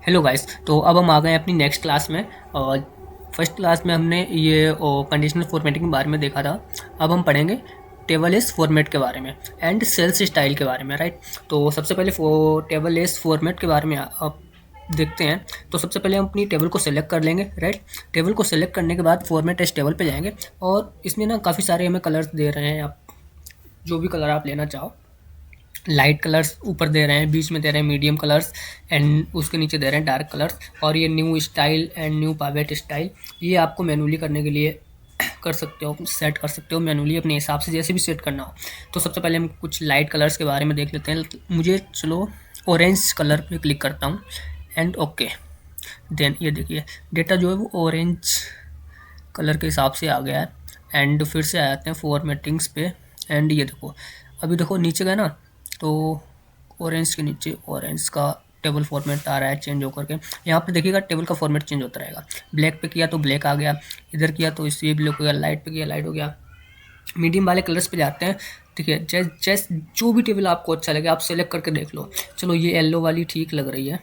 Hello guys. तो अब हम आ गए हैं अपनी नेक्स्ट क्लास में। और फर्स्ट क्लास में हमने ये कंडीशनल फॉर्मेटिंग के बारे में देखा था। अब हम पढ़ेंगे टेबल एस फॉर्मेट के बारे में एंड सेल्स स्टाइल के बारे में, राइट। तो सबसे पहले टेबल एस फॉर्मेट के बारे में अब देखते हैं। तो सबसे पहले हम अपनी टेबल को सेलेक्ट कर लेंगे, राइट। टेबल को सेलेक्ट करने के बाद फॉर्मेट एस टेबल पे जाएंगे और इसमें ना काफ़ी सारे हमें कलर्स दे रहे हैं। आप जो भी कलर आप लेना चाहो, लाइट कलर्स ऊपर दे रहे हैं, बीच में दे रहे हैं मीडियम कलर्स एंड उसके नीचे दे रहे हैं डार्क कलर्स। और ये न्यू स्टाइल एंड न्यू पावेट स्टाइल, ये आपको मैनुअली करने के लिए कर सकते हो, सेट कर सकते हो मैनुअली अपने हिसाब से, जैसे भी सेट करना हो। तो सबसे पहले हम कुछ लाइट कलर्स के बारे में देख लेते हैं। मुझे चलो ऑरेंज कलर पे क्लिक करता हूँ एंड ओके। देन ये देखिए डेटा जो है वो ऑरेंज कलर के हिसाब से आ गया है। एंड फिर से आ जाते हैं फॉर्मेटिंग्स पे एंड ये देखो, अभी देखो नीचे गए ना तो ऑरेंज के नीचे ऑरेंज का टेबल फॉर्मेट आ रहा है चेंज होकर के। यहाँ पर देखिएगा टेबल का फॉर्मेट चेंज होता रहेगा। ब्लैक पे किया तो ब्लैक आ गया, इधर किया तो इसे ब्लैक हो गया, लाइट पे किया लाइट हो गया। मीडियम वाले कलर्स पे जाते हैं, ठीक है। जैसे जो भी टेबल आपको अच्छा लगे आप सेलेक्ट करके देख लो। चलो ये येलो वाली ठीक लग रही है,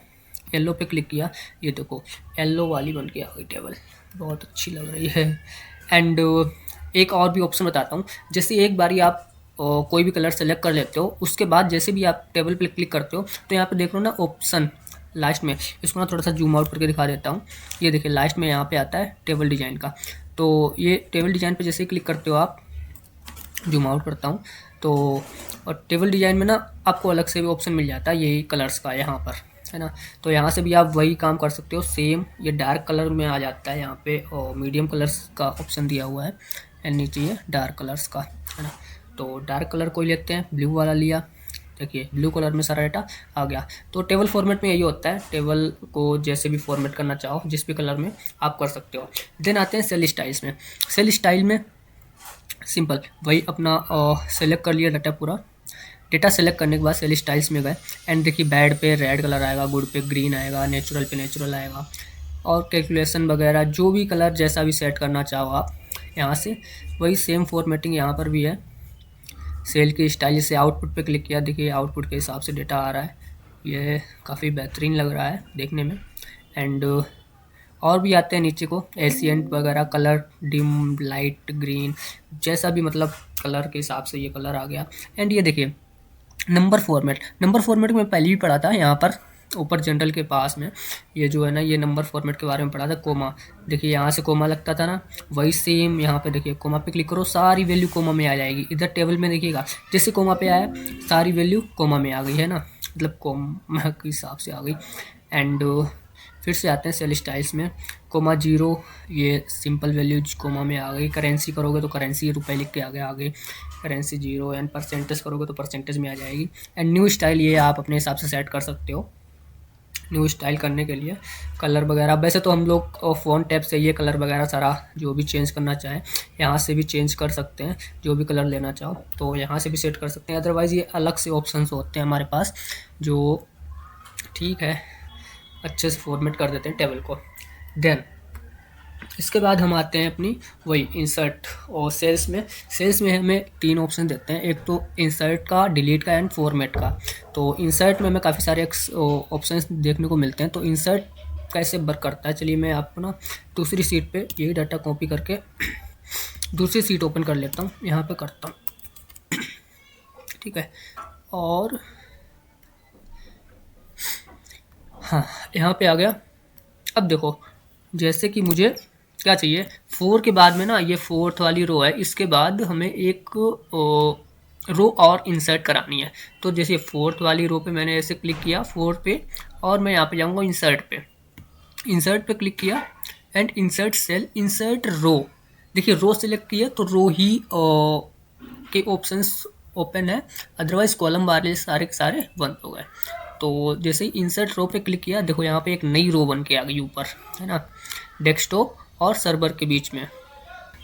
येलो पे क्लिक किया, ये देखो येलो वाली बन के आ गई टेबल, बहुत अच्छी लग रही है। एंड एक और भी ऑप्शन बताता हूँ। जैसे एक बारी आप कोई भी कलर सेलेक्ट कर लेते हो, उसके बाद जैसे भी आप टेबल पे क्लिक करते हो तो यहाँ पे देख लो ना ऑप्शन लास्ट में, इसको ना थोड़ा सा जूम आउट करके दिखा देता हूँ। ये देखिए लास्ट में यहाँ पे आता है टेबल डिज़ाइन का। तो ये टेबल डिज़ाइन पे जैसे ही क्लिक करते हो आप, जूम आउट करता हूँ तो, और टेबल डिज़ाइन में ना आपको अलग से भी ऑप्शन मिल जाता है यही कलर्स का यहाँ पर, है ना। तो यहाँ से भी आप वही काम कर सकते हो सेम। ये डार्क कलर में आ जाता है यहाँ पे और मीडियम कलर्स का ऑप्शन दिया हुआ है एंड नीचे ये डार्क कलर्स का, है ना। तो डार्क कलर कोई लेते हैं, ब्लू वाला लिया, देखिए ब्लू कलर में सारा डाटा आ गया। तो टेबल फॉर्मेट में यही होता है, टेबल को जैसे भी फॉर्मेट करना चाहो जिस भी कलर में आप कर सकते हो। देन आते हैं सेल स्टाइल्स में। सेल स्टाइल में सिंपल वही अपना सेलेक्ट कर लिया डाटा पूरा। डेटा सेलेक्ट करने के बाद सेल स्टाइल्स में गए एंड देखिए बैड पे रेड कलर आएगा, गुड पे ग्रीन आएगा, नेचुरल पे नेचुरल आएगा। और कैलकुलेशन वगैरह जो भी कलर जैसा भी सेट करना चाहो आप यहाँ से, वही सेम फॉर्मेटिंग यहाँ पर भी है। सेल की स्टाइल से आउटपुट पे क्लिक किया, देखिए आउटपुट के हिसाब से डेटा आ रहा है, ये काफ़ी बेहतरीन लग रहा है देखने में। एंड और भी आते हैं नीचे को एशियंट वगैरह कलर, डिम लाइट ग्रीन, जैसा भी मतलब कलर के हिसाब से ये कलर आ गया। एंड ये देखिए नंबर फॉर्मेट, नंबर फॉर्मेट में पहले भी पढ़ा था यहाँ पर ऊपर जनरल के पास में, ये जो है ना ये नंबर फॉर्मेट के बारे में पढ़ा था। कोमा, देखिए यहाँ से कोमा लगता था ना, वही सेम यहाँ पे देखिए कोमा पे क्लिक करो सारी वैल्यू कोमा में आ जाएगी। इधर टेबल में देखिएगा जैसे कोमा पे आया सारी वैल्यू कोमा में आ गई, है ना, मतलब कोमा के हिसाब से आ गई। एंड फिर से आते हैं सेल स्टाइल्स में। कोमा जीरो, ये सिंपल वैल्यू कोमा में आ गई। करेंसी करोगे तो करेंसी रुपए लिख के आ गई, करेंसी जीरो। एंड परसेंटेज करोगे तो परसेंटेज में आ जाएगी। एंड न्यू स्टाइल ये आप अपने हिसाब से सेट कर सकते हो। न्यू स्टाइल करने के लिए कलर वगैरह, वैसे तो हम लोग फ़ोन टैब से ये कलर वगैरह सारा जो भी चेंज करना चाहें यहाँ से भी चेंज कर सकते हैं। जो भी कलर लेना चाहो तो यहाँ से भी सेट कर सकते हैं। अदरवाइज़ ये अलग से ऑप्शंस होते हैं हमारे पास जो ठीक है अच्छे से फॉर्मेट कर देते हैं टेबल को। देन इसके बाद हम आते हैं अपनी वही इंसर्ट और सेल्स में। सेल्स में हमें तीन ऑप्शन देते हैं, एक तो इंसर्ट का, डिलीट का एंड फॉर्मेट का। तो इंसर्ट में हमें काफ़ी सारे ऑप्शंस देखने को मिलते हैं। तो इंसर्ट कैसे वर्क करता है, चलिए मैं आपको ना दूसरी सीट पे यही डाटा कॉपी करके दूसरी सीट ओपन कर लेता हूँ, यहाँ पे करता हूँ, ठीक है। और हाँ यहाँ पे आ गया। अब देखो जैसे कि मुझे क्या चाहिए, 4 के बाद में ना ये फोर्थ वाली रो है, इसके बाद हमें एक रो और इंसर्ट करानी है। तो जैसे फोर्थ वाली रो पे मैंने ऐसे क्लिक किया 4 पे, और मैं यहाँ पे जाऊँगा इंसर्ट पे। इंसर्ट पे क्लिक किया and insert cell, insert row. देखिए रो सेलेक्ट किया तो रो ही के ऑप्शंस ओपन है, अदरवाइज कॉलम वाले सारे के सारे बंद हो गए। तो जैसे ही इंसर्ट रो पे क्लिक किया, देखो यहाँ पे एक नई रो बन के आ गई ऊपर, है ना, डेस्कटॉप और सर्वर के बीच में।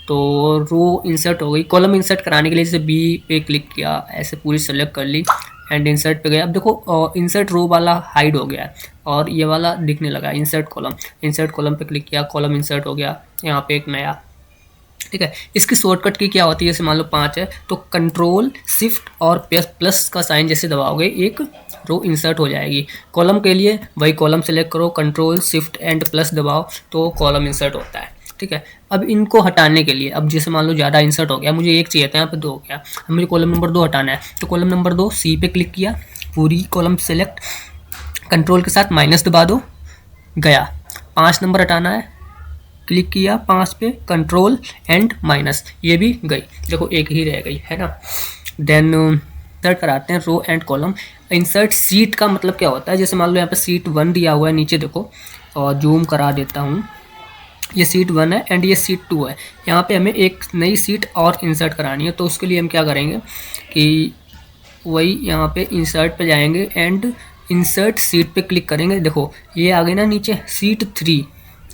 तो रो इंसर्ट हो गई। कॉलम इंसर्ट कराने के लिए जैसे बी पे क्लिक किया, ऐसे पूरी सेलेक्ट कर ली एंड इंसर्ट पे गया। अब देखो इंसर्ट रो वाला हाइड हो गया है और ये वाला दिखने लगा इंसर्ट कॉलम। इंसर्ट कॉलम पे क्लिक किया, कॉलम इंसर्ट हो गया, यहाँ पे एक नया, ठीक है। इसकी शॉर्टकट की क्या होती है, जैसे मान लो 5 है तो कंट्रोल शिफ्ट और प्लस का साइन जैसे दबाओगे एक रो इंसर्ट हो जाएगी। कॉलम के लिए वही कॉलम सेलेक्ट करो, कंट्रोल शिफ्ट एंड प्लस दबाओ तो कॉलम इंसर्ट होता है। ठीक है, अब इनको हटाने के लिए, अब जैसे मान लो ज़्यादा इंसर्ट हो गया, मुझे एक चाहिए था, यहाँ पे 2 हो गया, अब मुझे कॉलम नंबर 2 हटाना है, तो कॉलम नंबर 2 सी पे क्लिक किया, पूरी कॉलम सेलेक्ट, कंट्रोल के साथ माइनस दबा दो, गया। 5 नंबर हटाना है, क्लिक किया 5 पे, कंट्रोल एंड माइनस, ये भी गई, देखो एक ही रह गई है ना। देन इंसर्ट कराते हैं row and column. Insert sheet का मतलब क्या होता है, जैसे मान लो यहाँ पे सीट 1 दिया हुआ है, नीचे देखो, और जूम करा देता हूँ, ये सीट 1 है एंड ये सीट 2 है। यहाँ पे हमें एक नई सीट और इंसर्ट करानी है, तो उसके लिए हम क्या करेंगे कि वही यहाँ पे इंसर्ट पे जाएंगे एंड इंसर्ट सीट पे क्लिक करेंगे। देखो ये आ गई ना नीचे सीट 3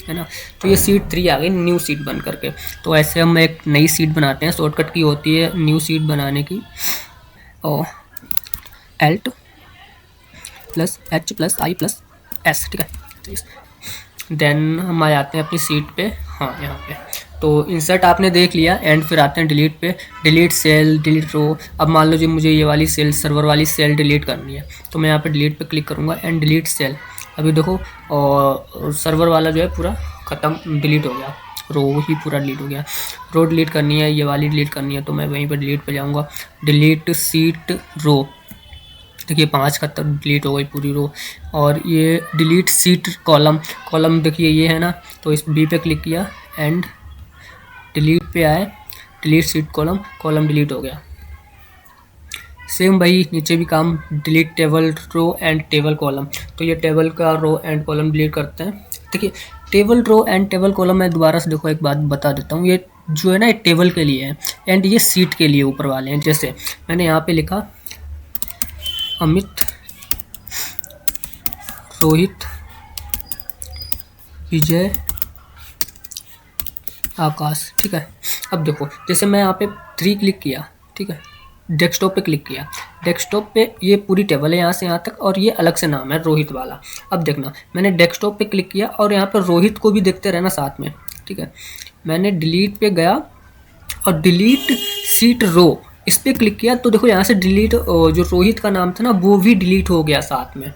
है ना, तो ये सीट 3 आ गई न्यू सीट बन करके। तो ऐसे हम एक नई सीट बनाते हैं, शॉर्टकट की होती है न्यू सीट बनाने की, और Alt plus H plus I plus S, ठीक है। देन हम आ जाते हैं अपनी सीट पे, हाँ यहाँ पे। तो इंसर्ट आपने देख लिया एंड फिर आते हैं डिलीट पे, डिलीट सेल, डिलीट रो। अब मान लो जो मुझे ये वाली सेल, सर्वर वाली सेल डिलीट करनी है, तो मैं यहाँ पे डिलीट पे क्लिक करूँगा एंड डिलीट सेल। अभी देखो और सर्वर वाला जो है पूरा ख़त्म, डिलीट हो गया, रो ही पूरा डिलीट हो गया। रो डिलीट करनी है, ये वाली डिलीट करनी है, तो मैं वहीं पर डिलीट पे जाऊँगा, डिलीट सीट रो, देखिए 5 का तक डिलीट हो गई पूरी रो। और ये डिलीट सीट कॉलम, कॉलम देखिए ये है ना, तो इस बी पे क्लिक किया एंड डिलीट पे आए, delete sheet column, column delete हो गया। सेम भाई नीचे भी काम, delete table row and table column, तो ये टेबल का रो एंड कॉलम डिलीट करते हैं। देखिए table row and table column, मैं दोबारा से देखो एक बात बता देता हूँ, ये जो है ना टेबल के लिए है एंड ये सीट के लिए ऊपर वाले हैं। जैसे मैंने यहाँ पे लिखा अमित, रोहित, विजय, आकाश, ठीक है। अब देखो जैसे मैं यहाँ पे 3 क्लिक किया, ठीक है, डेस्कटॉप पे क्लिक किया, डेस्कटॉप पे ये पूरी टेबल है यहाँ से यहाँ तक, और ये अलग से नाम है रोहित वाला। अब देखना मैंने डेस्कटॉप पे क्लिक किया और यहाँ पे रोहित को भी देखते रहना साथ में, ठीक है। मैंने डिलीट पे गया और डिलीट सीट रो, इस पर क्लिक किया, तो देखो यहाँ से डिलीट जो रोहित का नाम था ना वो भी डिलीट हो गया साथ में।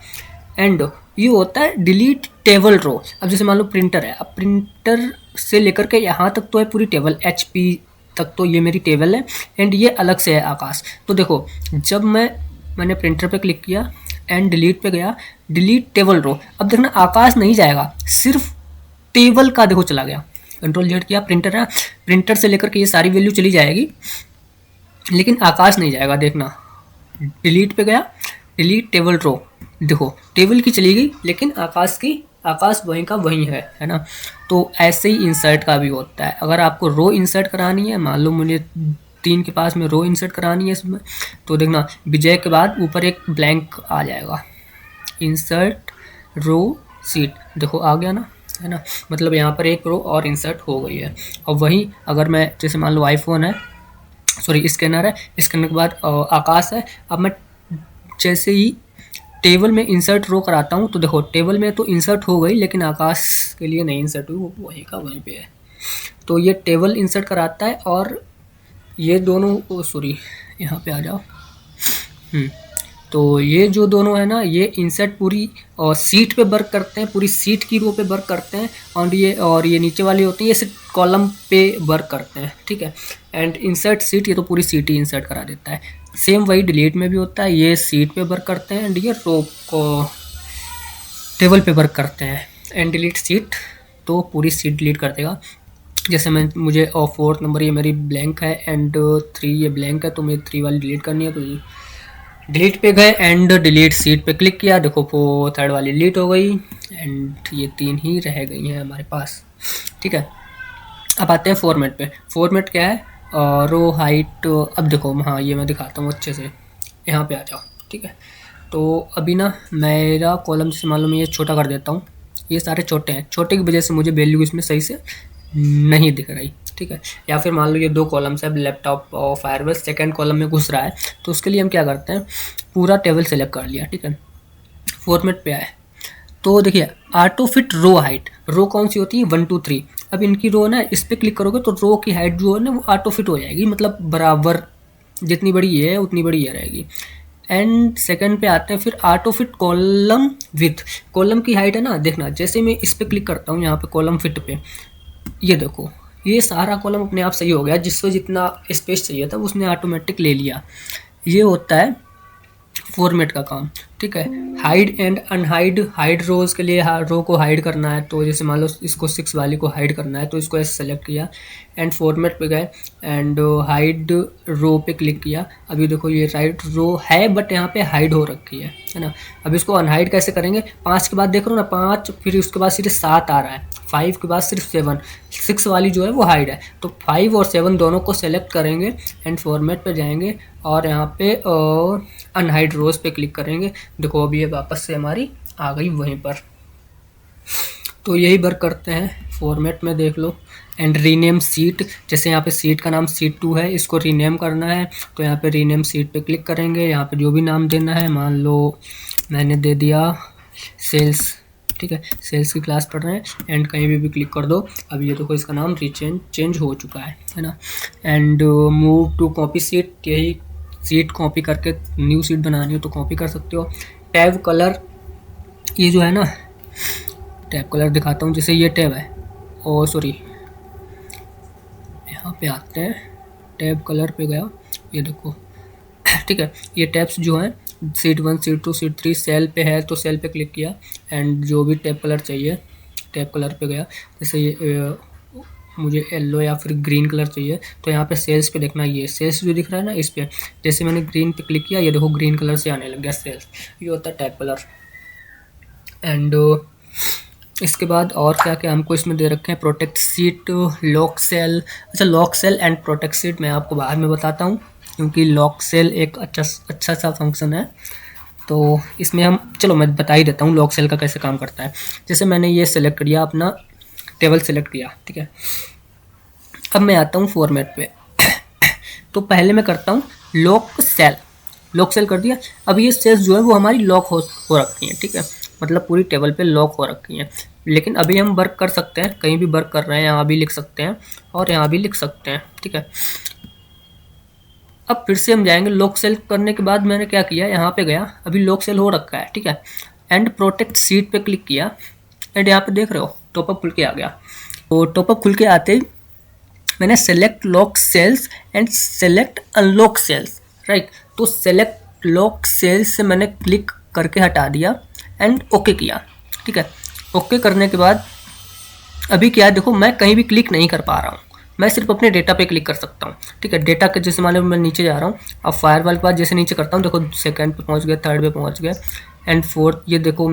एंड ये होता है डिलीट टेबल रो। अब जैसे मान लो प्रिंटर है, अब प्रिंटर से लेकर के यहाँ तक तो है पूरी टेबल, HP तक तो ये मेरी टेबल है एंड ये अलग से है आकाश। तो देखो जब मैंने प्रिंटर पे क्लिक किया एंड डिलीट पे गया, डिलीट टेबल रो, अब देखना आकाश नहीं जाएगा, सिर्फ टेबल का देखो चला गया। कंट्रोल Z किया, प्रिंटर है, प्रिंटर से लेकर के ये सारी वैल्यू चली जाएगी, लेकिन आकाश नहीं जाएगा। देखना डिलीट पे गया, डिलीट टेबल रो, देखो टेबल की चली गई लेकिन आकाश वहीं का वहीं है ना। तो ऐसे ही इंसर्ट का भी होता है। अगर आपको रो इंसर्ट करानी है, मान लो मुझे 3 के पास में रो इंसर्ट करानी है इसमें, तो देखना विजय के बाद ऊपर एक ब्लैंक आ जाएगा, इंसर्ट रो सीट, देखो आ गया ना, है ना, मतलब यहाँ पर एक रो और इंसर्ट हो गई है। और वहीं अगर मैं जैसे मान लो आईफोन है, सॉरी स्कैनर है, स्कैनर के बाद आकाश है, अब मैं जैसे ही टेबल में इंसर्ट रो कराता हूँ, तो देखो टेबल में तो इंसर्ट हो गई लेकिन आकाश के लिए नहीं इंसर्ट हुई, वो वहीं का वहीं पे है। तो ये टेबल इंसर्ट कराता है और ये दोनों, सॉरी यहाँ पे आ जाओ, तो ये जो दोनों है ना, ये इंसर्ट पूरी सीट पे वर्क करते हैं, पूरी सीट की रो पे वर्क करते हैं, और ये नीचे वाली होती है ये सिर्फ कॉलम पे वर्क करते हैं, ठीक है। एंड इंसर्ट सीट, ये तो पूरी सीट ही इंसर्ट करा देता है। सेम वही डिलीट में भी होता है, ये सीट पे वर्क करते हैं एंड ये रो को टेबल पे वर्क करते हैं। एंड डिलीट सीट तो पूरी सीट डिलीट कर देगा। जैसे मुझे 4th नंबर ये मेरी ब्लैंक है एंड 3 ये ब्लैंक है, तो मुझे 3 वाली डिलीट करनी है, तो डिलीट पे गए एंड डिलीट सीट पे क्लिक किया, देखो वो 3rd वाली डिलीट हो गई एंड ये 3 ही रह गई हैं हमारे पास, ठीक है। अब आते हैं फॉर्मेट पे। फॉर्मेट क्या है, रो हाइट, अब देखो हाँ ये मैं दिखाता हूँ अच्छे से, यहाँ पे आ जाओ, ठीक है। तो अभी ना मेरा कॉलम से मालूम मैं ये छोटा कर देता हूँ, ये सारे छोटे हैं, छोटे की वजह से मुझे वैल्यू इसमें सही से नहीं दिख रही, ठीक है। या फिर मान लो ये 2 कॉलम्स है, लैपटॉप और फायरबेस सेकंड कॉलम में घुस रहा है, तो उसके लिए हम क्या करते हैं, पूरा टेबल सेलेक्ट कर लिया, ठीक है। फॉर्मेट पे आए तो देखिए ऑटो फिट रो हाइट, रो कौन सी होती है 1 2 3। अब इनकी रो ना इस पर क्लिक करोगे तो रो की हाइट जो है ना वो ऑटो फिट हो जाएगी, मतलब बराबर जितनी बड़ी ये है उतनी बड़ी ये रहेगी। एंड सेकंड पे आते हैं फिर auto fit column with. Column की हाइट है ना, देखना जैसे मैं इस पे क्लिक करता हूँ यहाँ पे कॉलम फिट पे, ये देखो ये सारा कॉलम अपने आप सही हो गया, जिसको जितना स्पेस चाहिए था उसने ऑटोमेटिक ले लिया। ये होता है फॉर्मेट का काम, ठीक है। हाइड एंड अनहाइड, हाइड रोज के लिए रो को हाइड करना है, तो जैसे मान लो इसको 6 वाली को हाइड करना है तो इसको ऐसे सेलेक्ट किया एंड फॉर्मेट पे गए एंड हाइड रो पे क्लिक किया। अभी देखो ये राइट रो है बट यहाँ पे हाइड हो रखी है ना। अब इसको अनहाइड कैसे करेंगे, 5 के बाद देख रहे हो ना 5, फिर उसके बाद सिर्फ 7 आ रहा है, 5 के बाद सिर्फ 7, 6 वाली जो है वो हाइड है, तो 5 और 7 दोनों को सेलेक्ट करेंगे एंड फॉर्मेट पे जाएंगे और यहाँ पे अनहाइड रोज पे क्लिक करेंगे। देखो अभी ये वापस से हमारी आ गई वहीं पर। तो यही वर्क करते हैं फॉर्मेट में, देख लो। एंड रीनेम सीट, जैसे यहाँ पे सीट का नाम सीट 2 है, इसको रीनेम करना है तो यहाँ पे रीनेम सीट पे क्लिक करेंगे। यहाँ पे जो भी नाम देना है, मान लो मैंने दे दिया सेल्स, ठीक है, सेल्स की क्लास पढ़ रहे हैं एंड कहीं भी क्लिक कर दो। अब ये देखो इसका नाम चेंज हो चुका है ना। And move to copy sheet, यही सीट कॉपी करके न्यू सीट बनानी हो तो कॉपी कर सकते हो। टैब कलर, ये जो है ना टैब कलर दिखाता हूँ, जैसे ये टैब है, ओ सॉरी यहाँ पे आते हैं, टैब कलर पे गया, ये देखो ठीक है। ये टैब्स जो हैं सीट 1 सीट 2 सीट 3 सेल पे है तो सेल पे क्लिक किया एंड जो भी टैब कलर चाहिए टैब कलर पे गया। जैसे ये मुझे येलो या फिर ग्रीन कलर चाहिए तो यहाँ पे सेल्स पे देखना, ये सेल्स जो दिख रहा है ना इस पे, जैसे मैंने ग्रीन पे क्लिक किया ये देखो ग्रीन कलर से आने लग गया सेल्स, ये होता है टैब कलर। एंड इसके बाद और क्या क्या हमको इसमें दे रखे हैं, प्रोटेक्ट सीट, लॉक सेल। अच्छा lock cell and protect sheet मैं आपको बाद में बताता हूँ, क्योंकि लॉक सेल एक अच्छा सा फंक्शन है, तो इसमें हम चलो मैं बता ही देता हूँ लॉक सेल का कैसे काम करता है। जैसे मैंने ये सेलेक्ट किया, अपना टेबल सेलेक्ट किया, ठीक है। अब मैं आता हूँ फॉर्मेट पे तो पहले मैं करता हूँ लॉक सेल, लॉक सेल कर दिया। अब ये सेल्स जो है वो हमारी लॉक हो रखी हैं, ठीक है, मतलब पूरी टेबल पे लॉक हो रखी हैं। लेकिन अभी हम वर्क कर सकते हैं, कहीं भी वर्क कर रहे हैं, यहाँ भी लिख सकते हैं और यहाँ भी लिख सकते हैं, ठीक है। अब फिर से हम जाएंगे, लॉक सेल करने के बाद मैंने क्या किया, यहाँ पे गया, अभी लॉक सेल हो रखा है, ठीक है। एंड प्रोटेक्ट सीट पे क्लिक किया एंड यहाँ पे देख रहे हो टॉपअप खुल के आ गया। तो टॉपअप खुल के आते ही मैंने select lock cells and select unlock cells, right. तो सेलेक्ट लॉक सेल्स से मैंने क्लिक करके हटा दिया एंड ओके किया, ठीक है। ओके करने के बाद अभी क्या है, देखो मैं कहीं भी क्लिक नहीं कर पा रहा हूँ, मैं सिर्फ अपने डेटा पे क्लिक कर सकता हूँ, ठीक है। डेटा के जैसे मान लो मैं नीचे जा रहा हूँ, अब फायरवॉल के बाद जैसे नीचे करता हूँ देखो सेकंड पे पहुँच गया, थर्ड पे पहुँच गया एंड फोर्थ, ये देखो